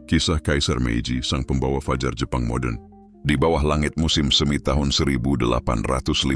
Kisah Kaisar Meiji, sang pembawa fajar Jepang modern. Di bawah langit musim semi tahun 1852,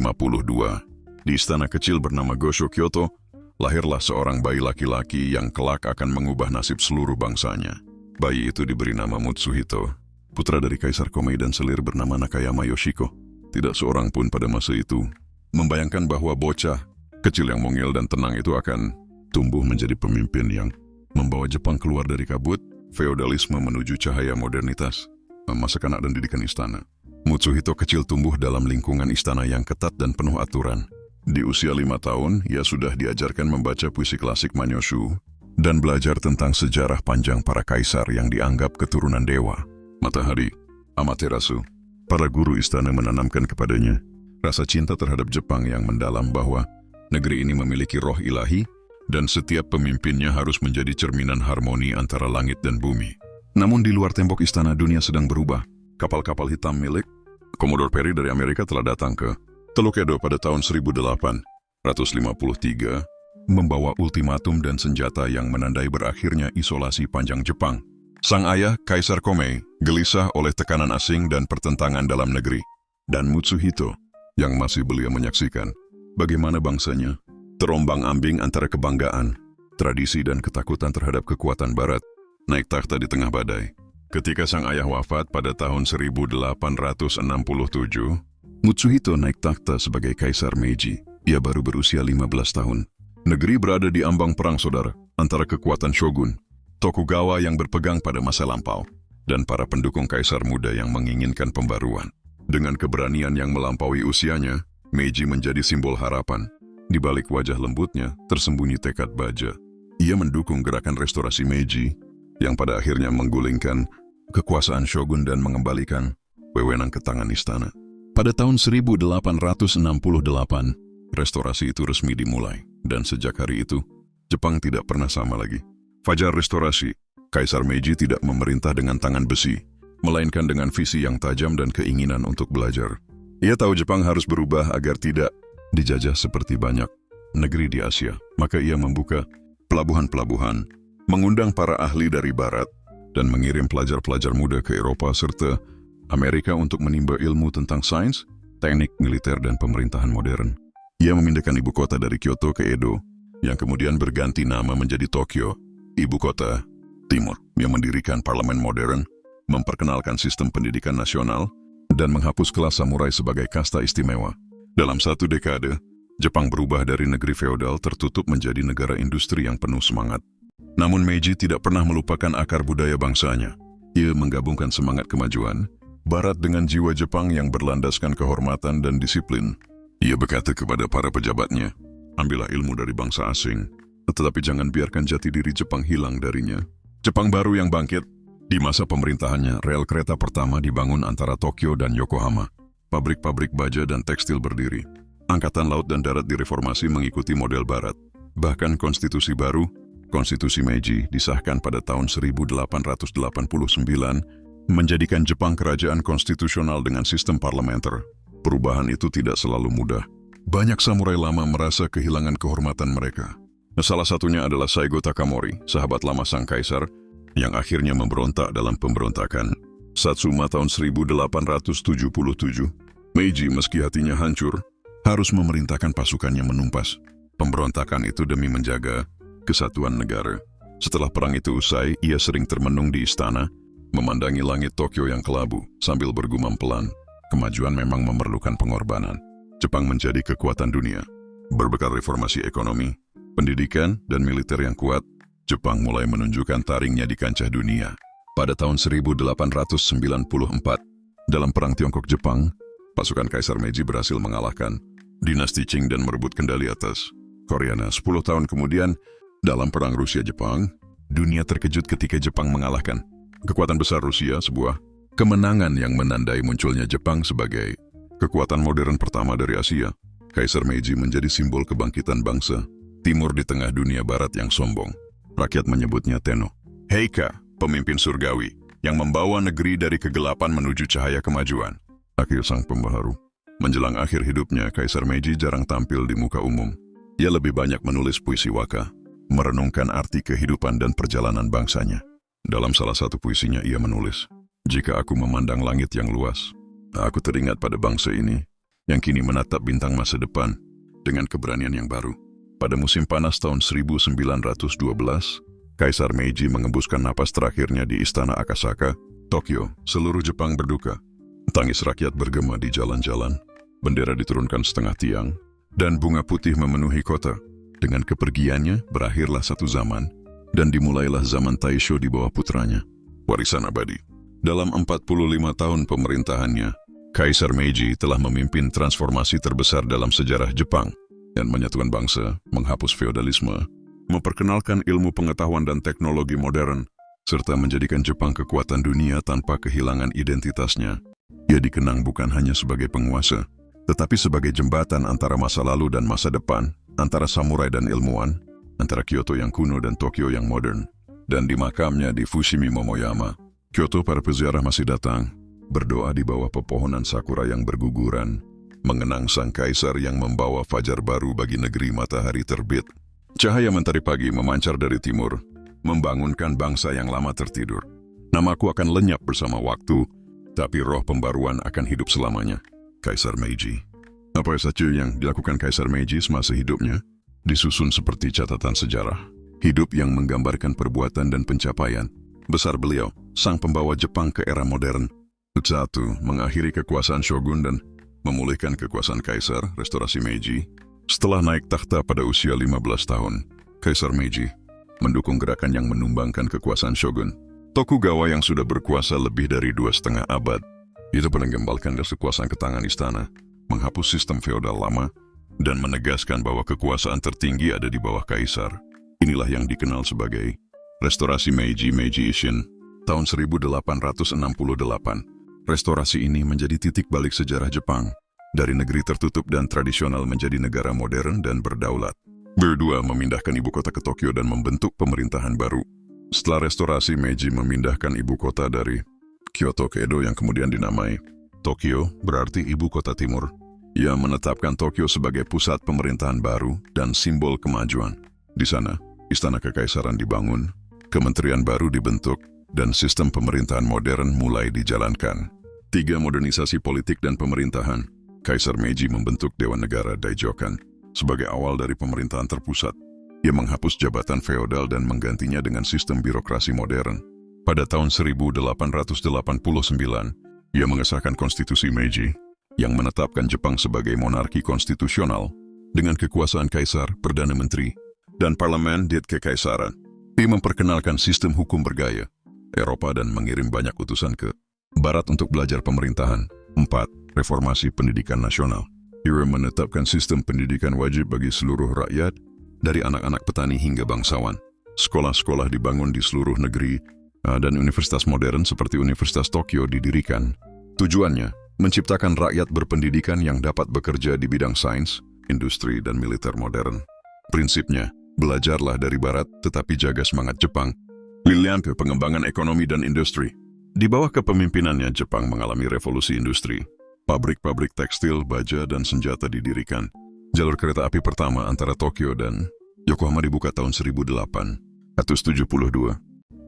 di istana kecil bernama Gosho, Kyoto, lahirlah seorang bayi laki-laki yang kelak akan mengubah nasib seluruh bangsanya. Bayi itu diberi nama Mutsuhito, putra dari Kaisar Komei dan selir bernama Nakayama Yoshiko. Tidak seorang pun pada masa itu membayangkan bahwa bocah kecil yang mungil dan tenang itu akan tumbuh menjadi pemimpin yang membawa Jepang keluar dari kabut feodalisme menuju cahaya modernitas, masa kanak dan didikan istana. Mutsuhito kecil tumbuh dalam lingkungan istana yang ketat dan penuh aturan. Di usia 5 tahun, ia sudah diajarkan membaca puisi klasik Manyoshu dan belajar tentang sejarah panjang para kaisar yang dianggap keturunan dewa. Matahari, Amaterasu, para guru istana menanamkan kepadanya rasa cinta terhadap Jepang yang mendalam bahwa negeri ini memiliki roh ilahi dan setiap pemimpinnya harus menjadi cerminan harmoni antara langit dan bumi. Namun di luar tembok istana dunia sedang berubah. Kapal-kapal hitam milik Commodore Perry dari Amerika telah datang ke Teluk Edo pada tahun 1853, membawa ultimatum dan senjata yang menandai berakhirnya isolasi panjang Jepang. Sang ayah, Kaisar Komei, gelisah oleh tekanan asing dan pertentangan dalam negeri. Dan Mutsuhito, yang masih belia menyaksikan bagaimana bangsanya terombang-ambing antara kebanggaan, tradisi dan ketakutan terhadap kekuatan barat, naik takhta di tengah badai. Ketika sang ayah wafat pada tahun 1867, Mutsuhito naik takhta sebagai Kaisar Meiji. Ia baru berusia 15 tahun. Negeri berada di ambang perang saudara antara kekuatan shogun, Tokugawa yang berpegang pada masa lampau, dan para pendukung kaisar muda yang menginginkan pembaruan. Dengan keberanian yang melampaui usianya, Meiji menjadi simbol harapan. Di balik wajah lembutnya tersembunyi tekad baja. Ia mendukung gerakan restorasi Meiji yang pada akhirnya menggulingkan kekuasaan shogun dan mengembalikan wewenang ke tangan istana. Pada tahun 1868, restorasi itu resmi dimulai, dan sejak hari itu, Jepang tidak pernah sama lagi. Fajar restorasi, Kaisar Meiji tidak memerintah dengan tangan besi, melainkan dengan visi yang tajam dan keinginan untuk belajar. Ia tahu Jepang harus berubah agar tidak dijajah seperti banyak negeri di Asia. Maka ia membuka pelabuhan-pelabuhan, mengundang para ahli dari Barat, dan mengirim pelajar-pelajar muda ke Eropa serta Amerika untuk menimba ilmu tentang sains, teknik militer, dan pemerintahan modern. Ia memindahkan ibu kota dari Kyoto ke Edo, yang kemudian berganti nama menjadi Tokyo, ibu kota timur. Ia mendirikan parlemen modern, memperkenalkan sistem pendidikan nasional, dan menghapus kelas samurai sebagai kasta istimewa. Dalam 1 dekade, Jepang berubah dari negeri feodal tertutup menjadi negara industri yang penuh semangat. Namun Meiji tidak pernah melupakan akar budaya bangsanya. Ia menggabungkan semangat kemajuan Barat dengan jiwa Jepang yang berlandaskan kehormatan dan disiplin. Ia berkata kepada para pejabatnya, ambillah ilmu dari bangsa asing, tetapi jangan biarkan jati diri Jepang hilang darinya. Jepang baru yang bangkit. Di masa pemerintahannya, rel kereta pertama dibangun antara Tokyo dan Yokohama. Pabrik-pabrik baja dan tekstil berdiri. Angkatan laut dan darat direformasi mengikuti model Barat. Bahkan konstitusi baru, Konstitusi Meiji, disahkan pada tahun 1889, menjadikan Jepang kerajaan konstitusional dengan sistem parlementer. Perubahan itu tidak selalu mudah. Banyak samurai lama merasa kehilangan kehormatan mereka. Salah satunya adalah Saigo Takamori, sahabat lama sang kaisar, yang akhirnya memberontak dalam pemberontakan Satsuma tahun 1877. Meiji, meski hatinya hancur, harus memerintahkan pasukannya menumpas pemberontakan itu demi menjaga kesatuan negara. Setelah perang itu usai, ia sering termenung di istana, memandangi langit Tokyo yang kelabu, sambil bergumam pelan, kemajuan memang memerlukan pengorbanan. Jepang menjadi kekuatan dunia. Berbekal reformasi ekonomi, pendidikan, dan militer yang kuat, Jepang mulai menunjukkan taringnya di kancah dunia. Pada tahun 1894, dalam Perang Tiongkok-Jepang, pasukan Kaisar Meiji berhasil mengalahkan dinasti Qing dan merebut kendali atas Korea. 10 tahun kemudian, dalam Perang Rusia-Jepang, dunia terkejut ketika Jepang mengalahkan kekuatan besar Rusia, sebuah kemenangan yang menandai munculnya Jepang sebagai kekuatan modern pertama dari Asia. Kaisar Meiji menjadi simbol kebangkitan bangsa timur di tengah dunia barat yang sombong. Rakyat menyebutnya Tenno, Heika, pemimpin surgawi, yang membawa negeri dari kegelapan menuju cahaya kemajuan. Akhir sang pembaharu. Menjelang akhir hidupnya, Kaisar Meiji jarang tampil di muka umum. Ia lebih banyak menulis puisi waka, merenungkan arti kehidupan dan perjalanan bangsanya. Dalam salah satu puisinya ia menulis, "Jika aku memandang langit yang luas, aku teringat pada bangsa ini yang kini menatap bintang masa depan dengan keberanian yang baru." Pada musim panas tahun 1912, Kaisar Meiji mengembuskan napas terakhirnya di Istana Akasaka, Tokyo. Seluruh Jepang berduka. Tangis rakyat bergema di jalan-jalan, bendera diturunkan setengah tiang, dan bunga putih memenuhi kota. Dengan kepergiannya, berakhirlah satu zaman, dan dimulailah zaman Taisho di bawah putranya, warisan abadi. Dalam 45 tahun pemerintahannya, Kaisar Meiji telah memimpin transformasi terbesar dalam sejarah Jepang, dan menyatukan bangsa, menghapus feodalisme, memperkenalkan ilmu pengetahuan dan teknologi modern, serta menjadikan Jepang kekuatan dunia tanpa kehilangan identitasnya. Ia dikenang bukan hanya sebagai penguasa, tetapi sebagai jembatan antara masa lalu dan masa depan, antara samurai dan ilmuwan, antara Kyoto yang kuno dan Tokyo yang modern. Dan di makamnya di Fushimi Momoyama, Kyoto, para peziarah masih datang, berdoa di bawah pepohonan sakura yang berguguran, mengenang sang kaisar yang membawa fajar baru bagi negeri matahari terbit. Cahaya mentari pagi memancar dari timur, membangunkan bangsa yang lama tertidur. Namaku akan lenyap bersama waktu, tapi roh pembaruan akan hidup selamanya. Kaisar Meiji. Apa saja yang dilakukan Kaisar Meiji semasa hidupnya disusun seperti catatan sejarah. Hidup yang menggambarkan perbuatan dan pencapaian besar beliau, sang pembawa Jepang ke era modern. 1. Mengakhiri kekuasaan shogun dan memulihkan kekuasaan kaisar, restorasi Meiji. Setelah naik takhta pada usia 15 tahun, Kaisar Meiji mendukung gerakan yang menumbangkan kekuasaan shogun Tokugawa yang sudah berkuasa lebih dari 2,5 abad. Itu mengembalkan kekuasaan ke tangan istana, menghapus sistem feodal lama, dan menegaskan bahwa kekuasaan tertinggi ada di bawah kaisar. Inilah yang dikenal sebagai Restorasi Meiji, Meiji-ishin, tahun 1868. Restorasi ini menjadi titik balik sejarah Jepang, dari negeri tertutup dan tradisional menjadi negara modern dan berdaulat. Berdua memindahkan ibu kota ke Tokyo dan membentuk pemerintahan baru. Setelah restorasi, Meiji memindahkan ibu kota dari Kyoto ke Edo yang kemudian dinamai Tokyo, berarti ibu kota timur. Ia menetapkan Tokyo sebagai pusat pemerintahan baru dan simbol kemajuan. Di sana, istana kekaisaran dibangun, kementerian baru dibentuk, dan sistem pemerintahan modern mulai dijalankan. 3. Modernisasi politik dan pemerintahan. Kaisar Meiji membentuk Dewan Negara Daijokan sebagai awal dari pemerintahan terpusat. Ia menghapus jabatan feodal dan menggantinya dengan sistem birokrasi modern. Pada tahun 1889, ia mengesahkan konstitusi Meiji yang menetapkan Jepang sebagai monarki konstitusional dengan kekuasaan kaisar, perdana menteri, dan parlemen di kekaisaran. Ia memperkenalkan sistem hukum bergaya Eropa dan mengirim banyak utusan ke Barat untuk belajar pemerintahan. 4. Reformasi pendidikan nasional. Ia menetapkan sistem pendidikan wajib bagi seluruh rakyat, dari anak-anak petani hingga bangsawan. Sekolah-sekolah dibangun di seluruh negeri, dan universitas modern seperti Universitas Tokyo didirikan. Tujuannya, menciptakan rakyat berpendidikan yang dapat bekerja di bidang sains, industri, dan militer modern. Prinsipnya, belajarlah dari Barat tetapi jaga semangat Jepang. Lilian ke pengembangan ekonomi dan industri. Di bawah kepemimpinannya, Jepang mengalami revolusi industri. Pabrik-pabrik tekstil, baja, dan senjata didirikan. Jalur kereta api pertama antara Tokyo dan Yokohama dibuka tahun 1872.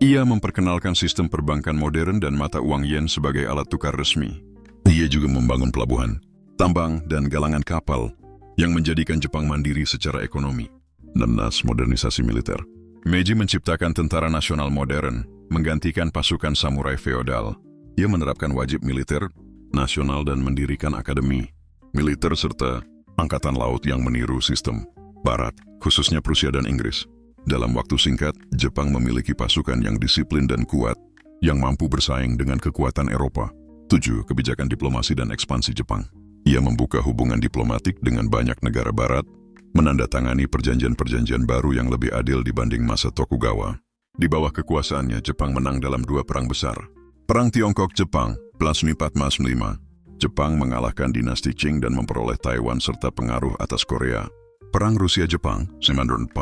Ia memperkenalkan sistem perbankan modern dan mata uang yen sebagai alat tukar resmi. Ia juga membangun pelabuhan, tambang, dan galangan kapal yang menjadikan Jepang mandiri secara ekonomi. 6. Modernisasi militer. Meiji menciptakan tentara nasional modern, menggantikan pasukan samurai feodal. Ia menerapkan wajib militer nasional dan mendirikan akademi militer serta angkatan laut yang meniru sistem Barat, khususnya Prusia dan Inggris. Dalam waktu singkat, Jepang memiliki pasukan yang disiplin dan kuat, yang mampu bersaing dengan kekuatan Eropa. 7. Kebijakan diplomasi dan ekspansi Jepang. Ia membuka hubungan diplomatik dengan banyak negara Barat, menandatangani perjanjian-perjanjian baru yang lebih adil dibanding masa Tokugawa. Di bawah kekuasaannya, Jepang menang dalam 2 perang besar. Perang Tiongkok-Jepang, 1845. Jepang mengalahkan dinasti Qing dan memperoleh Taiwan serta pengaruh atas Korea. Perang Rusia-Jepang, 1945.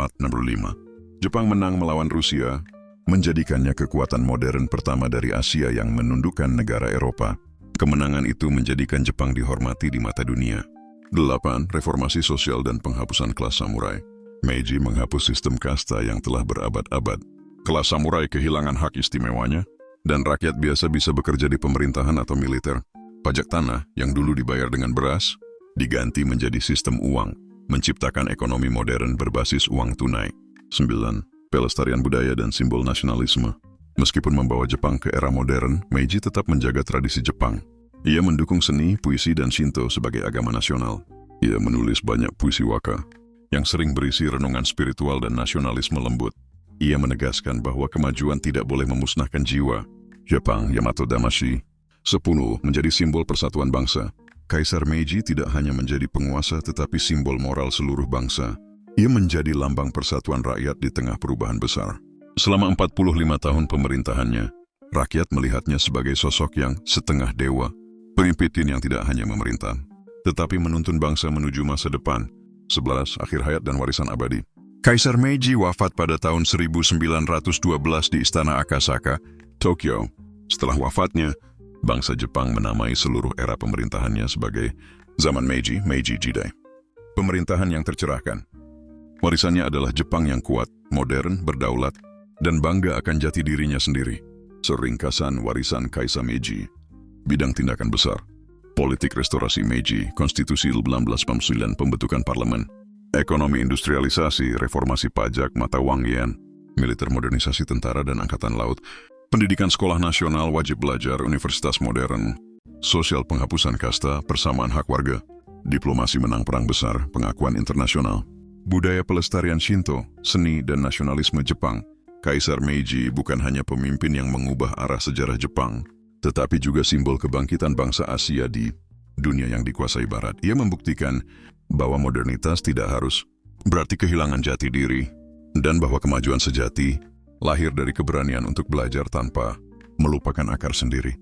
Jepang menang melawan Rusia, menjadikannya kekuatan modern pertama dari Asia yang menundukkan negara Eropa. Kemenangan itu menjadikan Jepang dihormati di mata dunia. 8. Reformasi sosial dan penghapusan kelas samurai. Meiji menghapus sistem kasta yang telah berabad-abad. Kelas samurai kehilangan hak istimewanya, dan rakyat biasa bisa bekerja di pemerintahan atau militer. Pajak tanah yang dulu dibayar dengan beras, diganti menjadi sistem uang, menciptakan ekonomi modern berbasis uang tunai. 9. Pelestarian budaya dan simbol nasionalisme. Meskipun membawa Jepang ke era modern, Meiji tetap menjaga tradisi Jepang. Ia mendukung seni, puisi, dan Shinto sebagai agama nasional. Ia menulis banyak puisi waka, yang sering berisi renungan spiritual dan nasionalisme lembut. Ia menegaskan bahwa kemajuan tidak boleh memusnahkan jiwa. Jepang, Yamato Damashi. 10. Menjadi simbol persatuan bangsa. Kaisar Meiji tidak hanya menjadi penguasa tetapi simbol moral seluruh bangsa. Ia menjadi lambang persatuan rakyat di tengah perubahan besar. Selama 45 tahun pemerintahannya, rakyat melihatnya sebagai sosok yang setengah dewa. Pemimpin yang tidak hanya memerintah, tetapi menuntun bangsa menuju masa depan. 11. Akhir hayat dan warisan abadi. Kaisar Meiji wafat pada tahun 1912 di Istana Akasaka, Tokyo. Setelah wafatnya, bangsa Jepang menamai seluruh era pemerintahannya sebagai zaman Meiji, Meiji Jidai. Pemerintahan yang tercerahkan. Warisannya adalah Jepang yang kuat, modern, berdaulat, dan bangga akan jati dirinya sendiri. Seringkasan warisan Kaisar Meiji. Bidang tindakan besar. Politik restorasi Meiji, Konstitusi 1849, pembentukan parlemen. Ekonomi industrialisasi, reformasi pajak, mata uang yen, militer modernisasi tentara dan angkatan laut, pendidikan sekolah nasional wajib belajar, universitas modern, sosial penghapusan kasta, persamaan hak warga, diplomasi menang perang besar, pengakuan internasional, budaya pelestarian Shinto, seni dan nasionalisme Jepang. Kaisar Meiji bukan hanya pemimpin yang mengubah arah sejarah Jepang, tetapi juga simbol kebangkitan bangsa Asia di dunia yang dikuasai Barat. Ia membuktikan bahwa modernitas tidak harus berarti kehilangan jati diri, dan bahwa kemajuan sejati lahir dari keberanian untuk belajar tanpa melupakan akar sendiri.